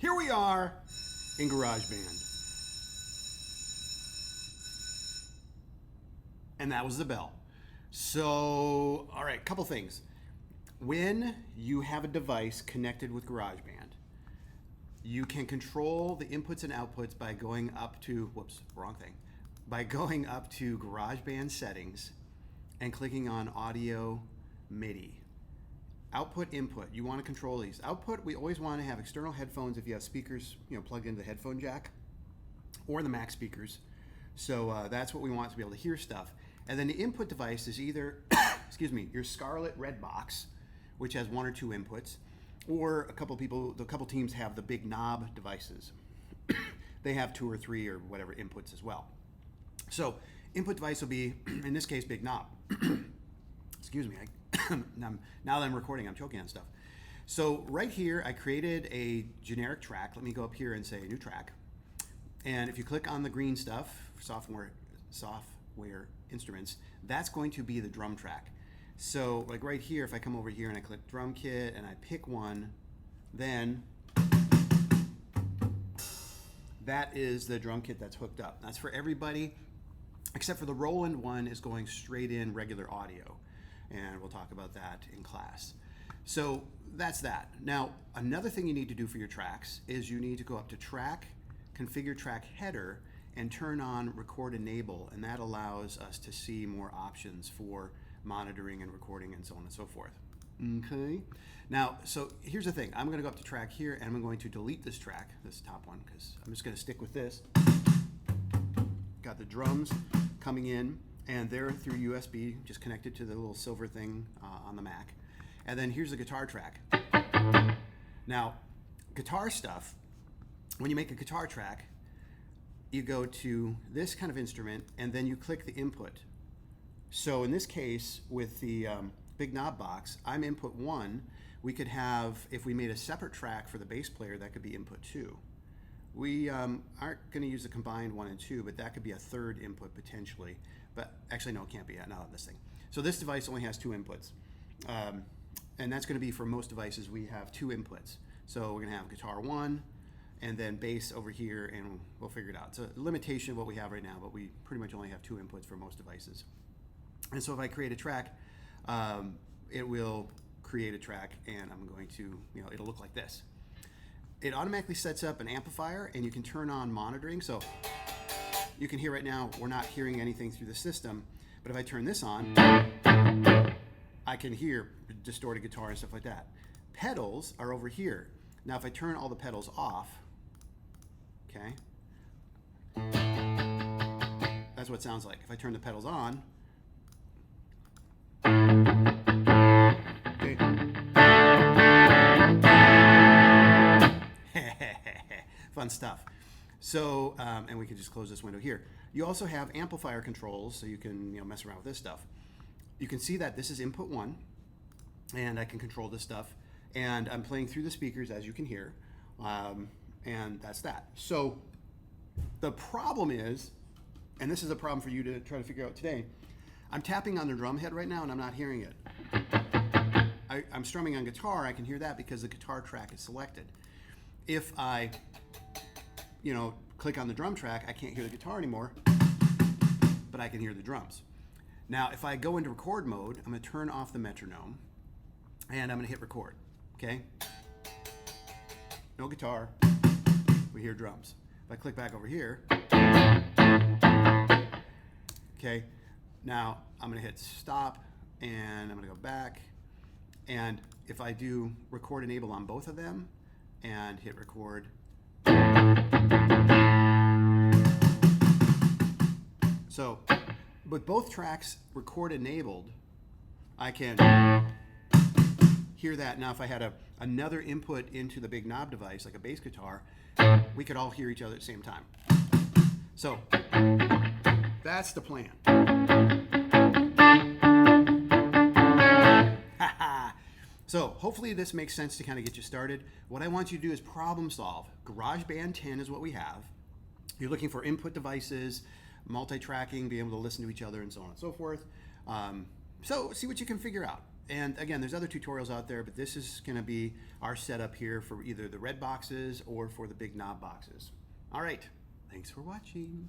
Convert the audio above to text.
Here we are in GarageBand. And that was the bell. So, all right, couple things. When you have a device connected with GarageBand, you can control the inputs and outputs by going up to, by going up to GarageBand settings and clicking on audio MIDI. Output, input, you want to control these. Output, we always want to have external headphones if you have speakers, plugged into the headphone jack or the Mac speakers. So that's what we want to be able to hear stuff. And then the input device is either, your Scarlett Red box, which has one or two inputs, or a couple teams have the big knob devices. They have two or three or whatever inputs as well. So input device will be, in this case, big knob. Excuse me, now that I'm recording, I'm choking on stuff. So right here, I created a generic track. Let me go up here and say new track. And if you click on the green stuff, software instruments, that's going to be the drum track. So like right here, if I come over here and I click drum kit and I pick one, then that is the drum kit that's hooked up. That's for everybody, except for the Roland one is going straight in regular audio. And we'll talk about that in class. So that's that. Now, another thing you need to do for your tracks is you need to go up to track, configure track header, and turn on record enable, and that allows us to see more options for monitoring and recording and so on and so forth. Okay. Now, so here's the thing. I'm going to go up to track here, and I'm going to delete this track, this top one, because I'm just going to stick with this. Got the drums coming in, and they're through USB, just connected to the little silver thing on the Mac. And then here's the guitar track. Now, guitar stuff, when you make a guitar track, you go to this kind of instrument, and then you click the input. So in this case, with the big knob box, I'm input 1. We could have, if we made a separate track for the bass player, that could be input 2. We aren't going to use the combined 1 and 2, but that could be a third input potentially. But actually, no, it can't be, not on this thing. So this device only has 2 inputs. And that's going to be for most devices, we have 2 inputs. So we're going to have guitar 1, and then bass over here, and we'll figure it out. It's a limitation of what we have right now, but we pretty much only have 2 inputs for most devices. And so if I create a track, it will create a track, and I'm going to, it'll look like this. It automatically sets up an amplifier, and you can turn on monitoring. So you can hear right now, we're not hearing anything through the system, but if I turn this on, I can hear distorted guitar and stuff like that. Pedals are over here. Now if I turn all the pedals off, okay, that's what it sounds like. If I turn the pedals on, okay. Fun stuff. So, and we can just close this window here. You also have amplifier controls, so you can mess around with this stuff. You can see that this is input 1, and I can control this stuff. And I'm playing through the speakers, as you can hear, and that's that. So the problem is, and this is a problem for you to try to figure out today, I'm tapping on the drum head right now, and I'm not hearing it. I'm strumming on guitar, I can hear that because the guitar track is selected. If I click on the drum track, I can't hear the guitar anymore, but I can hear the drums. Now, if I go into record mode, I'm going to turn off the metronome, and I'm going to hit record, okay? No guitar, we hear drums. If I click back over here, okay, now I'm going to hit stop, and I'm going to go back, and if I do record enable on both of them, and hit record, so with both tracks record enabled, I can hear that. Now if I had another input into the big knob device, like a bass guitar, we could all hear each other at the same time. So that's the plan. So hopefully this makes sense to kind of get you started. What I want you to do is problem solve. GarageBand 10 is what we have. You're looking for input devices, multi-tracking, being able to listen to each other, and so on and so forth. So see what you can figure out. And again, there's other tutorials out there, but this is going to be our setup here for either the red boxes or for the big knob boxes. All right, thanks for watching.